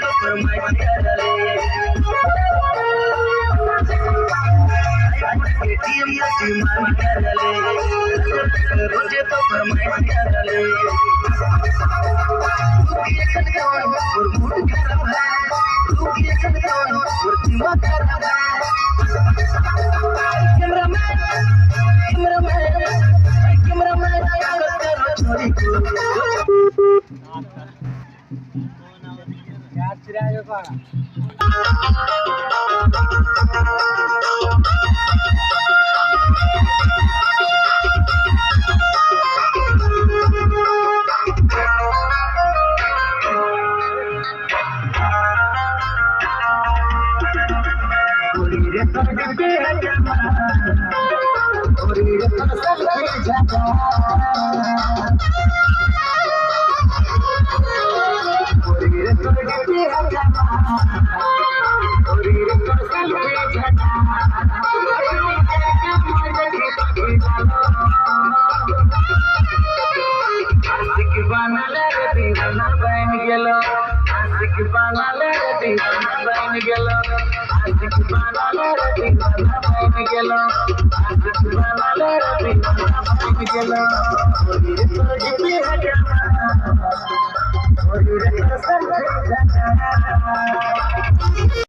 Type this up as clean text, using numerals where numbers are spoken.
तो फरमाइश करले एटीएम या डिमांड करले रोजे तो फरमाइश करले तू की कौन और मूड खराब है तू की कौन और दिमाग खराब है कैमरामैन छोड़ी को यार चिराग का